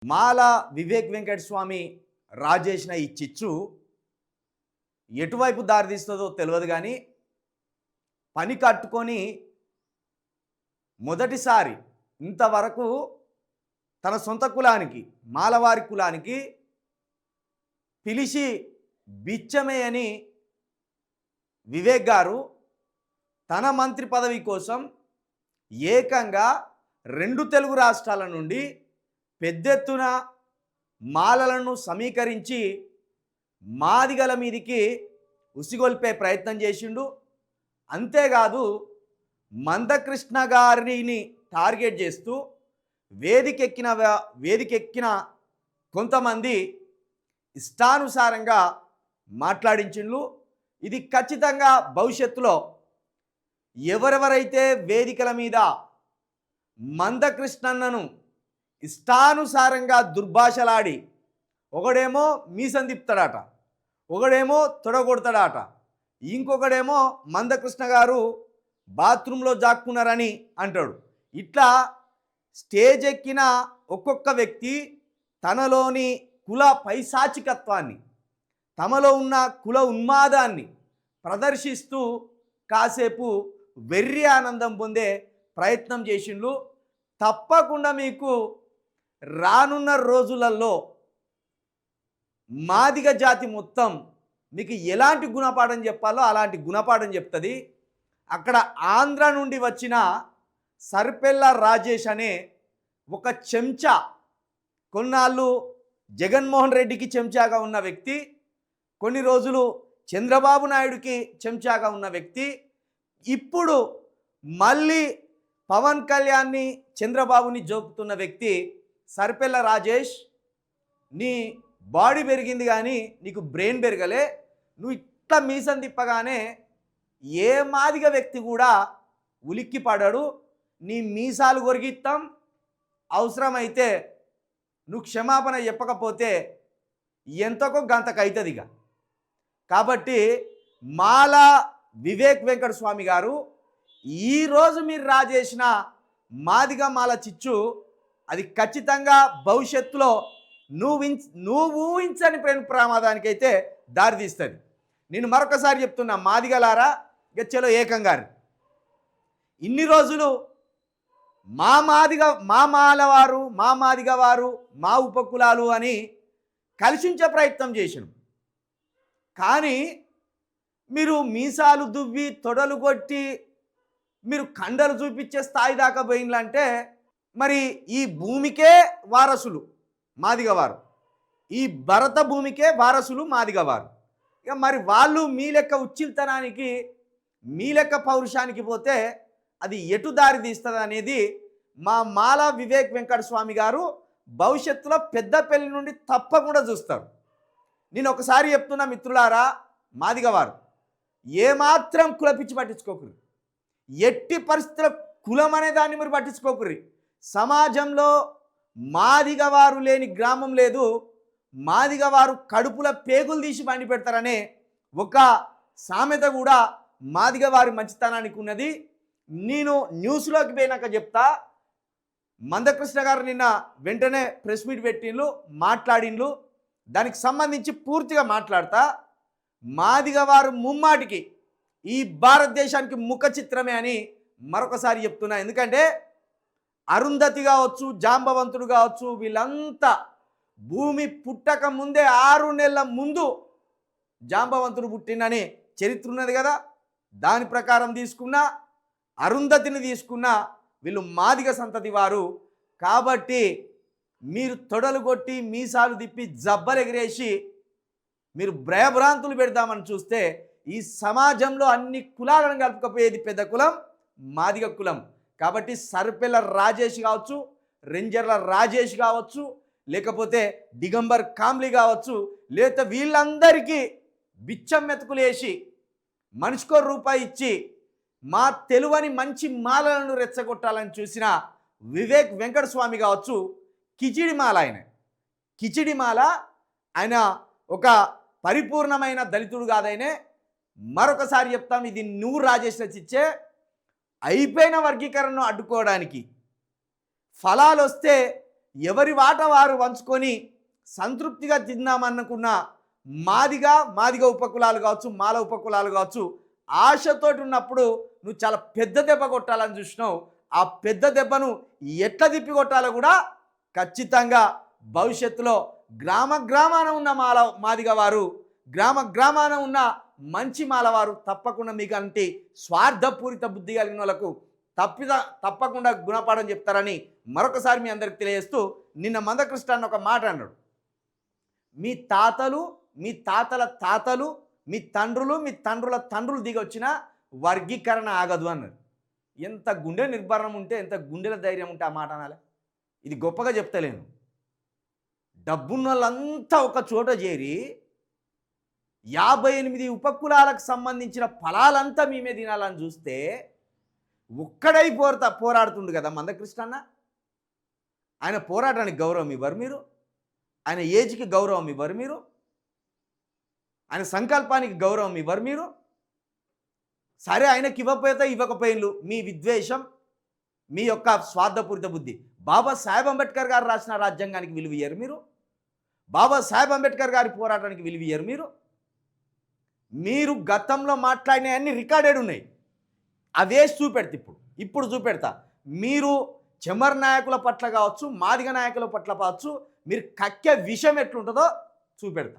మాల వివేక్ వెంకట స్వామి రాజేసిన ఈ చిచ్చు ఎటువైపు దారితీస్తుందో తెలియదు కానీ పని కట్టుకొని మొదటిసారి ఇంతవరకు తన సొంత కులానికి మాలవారి కులానికి పిలిచి బిచ్చమేయని వివేక్ గారు తన మంత్రి పదవి కోసం ఏకంగా 2 తెలుగు రాష్ట్రాల నుండి పెద్ద ఎత్తున మాలలను సమీకరించి మాదిగల మీదికి ఉసిగొల్పే ప్రయత్నం చేసిండు. అంతేకాదు మందకృష్ణ గారిని టార్గెట్ చేస్తూ వేదికెక్కిన కొంతమంది ఇష్టానుసారంగా మాట్లాడించిండ్రు. ఇది ఖచ్చితంగా భవిష్యత్తులో ఎవరెవరైతే వేదికల మీద మందకృష్ణన్నను ఇష్టానుసారంగా దుర్భాషలాడి ఒకడేమో మీసం తిప్పుతాడట, ఒకడేమో తొడగొడతాడట, ఇంకొకడేమో మందకృష్ణ గారు బాత్రూంలో జాక్కున్నారని అంటాడు. ఇట్లా స్టేజ్ ఎక్కిన ఒక్కొక్క వ్యక్తి తనలోని కుల పైశాచికత్వాన్ని, తమలో ఉన్న కుల ఉన్మాదాన్ని ప్రదర్శిస్తూ కాసేపు వెర్రి ఆనందం పొందే ప్రయత్నం చేసిండ్రు. తప్పకుండా మీకు రానున్న రోజులలో మాదిగ జాతి మొత్తం మీకు ఎలాంటి గుణపాఠం చెప్పాలో అలాంటి గుణపాఠం చెప్తుంది. అక్కడ ఆంధ్ర నుండి వచ్చిన సర్పెల్ల రాజేష్ అనే ఒక చెంచా, కొన్నాళ్ళు జగన్మోహన్ రెడ్డికి చెంచాగా ఉన్న వ్యక్తి, కొన్ని రోజులు చంద్రబాబు నాయుడుకి చెంచాగా ఉన్న వ్యక్తి, ఇప్పుడు మళ్ళీ పవన్ కళ్యాణ్ని చంద్రబాబుని జోకుతున్న వ్యక్తి సర్పెల్ల రాజేష్. నీ బాడీ పెరిగింది కానీ నీకు బ్రెయిన్ పెరగలే. నువ్వు ఇట్లా మీసం తిప్పగానే ఏ మాదిగ వ్యక్తి కూడా ఉలిక్కి పడాడు. నీ మీసాలు కొరిగిస్తాం, అవసరమైతే నువ్వు క్షమాపణ చెప్పకపోతే ఎంతకో గంతకైతుంది ఇక. కాబట్టి మాల వివేక్ వెంకట స్వామి గారు ఈరోజు మీరు రాజేసిన మాదిగ మాల చిచ్చు అది ఖచ్చితంగా భవిష్యత్తులో నువ్వు ఊహించని ప్రమాదానికైతే దారితీస్తుంది. నేను మరొకసారి చెప్తున్నా, మాదిగలారా గెచ్చలో ఏకంగారు ఇన్ని రోజులు మా మాలవారు, మా మాదిగ వారు, మా ఉపకులాలు అని కలిసించే ప్రయత్నం చేసినాం. కానీ మీరు మీసాలు దువ్వి తొడలు కొట్టి మీరు కండలు చూపించే స్థాయి దాకా పోయిందంటే మరి ఈ భూమికే వారసులు మాదిగవారు, ఈ భరత భూమికే వారసులు మాదిగవారు. ఇక మరి వాళ్ళు మీ లెక్క ఉచ్చిల్తనానికి, మీ లెక్క పౌరుషానికి పోతే అది ఎటు దారి తీస్తుంది అనేది మా మాల వివేక్ వెంకట స్వామి గారు భవిష్యత్తులో పెద్దపల్లి నుండి తప్పకుండా చూస్తారు. నేను ఒకసారి చెప్తున్నా మిత్రులారా, మాదిగవారు ఏమాత్రం కులపిచ్చి పట్టించుకోకుర్రి, ఎట్టి పరిస్థితుల కులం అనే దాన్ని మీరు పట్టించుకోకుర్రి. సమాజంలో మాదిగవారు లేని గ్రామం లేదు. మాదిగవారు కడుపుల పేగులు తీసి పండి పెడతారనే ఒక సామెత కూడా మాదిగవారి మంచితనానికి ఉన్నది. నేను న్యూస్లోకి పోయినాక చెప్తా. మందకృష్ణ గారు నిన్న వెంటనే ప్రెస్ మీట్ పెట్టిండ్రు, మాట్లాడిండ్రు. దానికి సంబంధించి పూర్తిగా మాట్లాడతా. మాదిగవారు ముమ్మాటికి ఈ భారతదేశానికి ముఖ చిత్రమే అని మరొకసారి చెప్తున్నా. ఎందుకంటే అరుంధతి కావచ్చు, జాంబవంతుడు కావచ్చు, వీళ్ళంతా భూమి పుట్టక ముందే 6 నెలల ముందు జాంబవంతుడు పుట్టినని చరిత్ర ఉన్నది కదా. దాని ప్రకారం తీసుకున్నా, అరుంధతిని తీసుకున్నా వీళ్ళు మాదిగ సంతతి వారు. కాబట్టి మీరు తొడలు కొట్టి మీసాలు తిప్పి జబ్బలు ఎగిరేసి మీరు భయభ్రాంతులు పెడదామని చూస్తే ఈ సమాజంలో అన్ని కులాలను కలుపుకపోయేది పెద్ద కులం మాదిగ కులం. కాబట్టి సర్పెల్ల రాజేష్ కావచ్చు, రెంజర్ల రాజేష్ కావచ్చు, లేకపోతే దిగంబర్ కామ్లీ కావచ్చు, లేకపోతే వీళ్ళందరికీ బిచ్చం మెతుకులు వేసి మనిషికో రూపాయి ఇచ్చి మా తెలువని మంచి మాలలను రెచ్చగొట్టాలని చూసిన వివేక్ వెంకట స్వామి కావచ్చు, కిచిడి మాల కిచిడి మాల ఆయన ఒక పరిపూర్ణమైన దళితుడు కాదైనే. మరొకసారి చెప్తాం, ఇది నువ్వు రాజేష్ చిచ్చే. అయిపోయిన వర్గీకరణను అడ్డుకోవడానికి ఫలాలు వస్తే ఎవరి వాట వారు పంచుకొని సంతృప్తిగా తిందామనుకున్న మాదిగ ఉపకులాలు కావచ్చు, మాల ఉపకులాలు కావచ్చు, ఆశతోటి ఉన్నప్పుడు నువ్వు చాలా పెద్ద దెబ్బ కొట్టాలని చూసినావు. ఆ పెద్ద దెబ్బను ఎట్లా తిప్పి కొట్టాలో కూడా ఖచ్చితంగా భవిష్యత్తులో గ్రామాన ఉన్న మాదిగ వారు, గ్రామాన ఉన్న మంచి మాలవారు తప్పకుండా మీకు అంటే స్వార్థపూరిత బుద్ధి కలిగిన వాళ్ళకు తప్పకుండా గుణపాఠం చెప్తారని మరొకసారి మీ అందరికి తెలియజేస్తూ, నిన్న మందకృష్ణ అన్న ఒక మాట అన్నాడు. మీ తాతలు, మీ తాతల తాతలు, మీ తండ్రులు, మీ తండ్రుల తండ్రులు దిగొచ్చిన వర్గీకరణ ఆగదు అన్నారు. ఎంత గుండె నిర్భరం ఉంటే, ఎంత గుండెల ధైర్యం ఉంటే ఆ మాట అనాలి. ఇది గొప్పగా చెప్తలేను. డబ్బున్న వాళ్ళంతా ఒక చోట చేరి 58 ఉపకులాలకు సంబంధించిన ఫలాలంతా మేమే తినాలని చూస్తే ఒక్కడై పోరాడుతుండు కదా మందకృష్ణ అన్న. ఆయన పోరాటానికి గౌరవం ఇవ్వరు మీరు, ఆయన ఏజ్కి గౌరవం ఇవ్వరు మీరు, ఆయన సంకల్పానికి గౌరవం ఇవ్వరు మీరు. సరే ఆయనకి ఇవ్వకపోయిన్లు మీ విద్వేషం, మీ యొక్క స్వార్థపూరిత బుద్ధి. బాబాసాహెబ్ అంబేద్కర్ గారు రాసిన రాజ్యాంగానికి విలువ ఇయ్యరు మీరు, బాబాసాహెబ్ అంబేద్కర్ గారి పోరాటానికి విలువ ఇయ్యరు మీరు. మీరు గతంలో మాట్లాడినవన్నీ రికార్డెడ్ ఉన్నాయి, అవే ఇప్పుడు చూపెడతా. మీరు చెమర్ నాయకుల పట్ల కావచ్చు, మాదిగ నాయకుల పట్ల కావచ్చు, మీరు కక్కే విషయం ఎట్లుంటుందో చూపెడతా.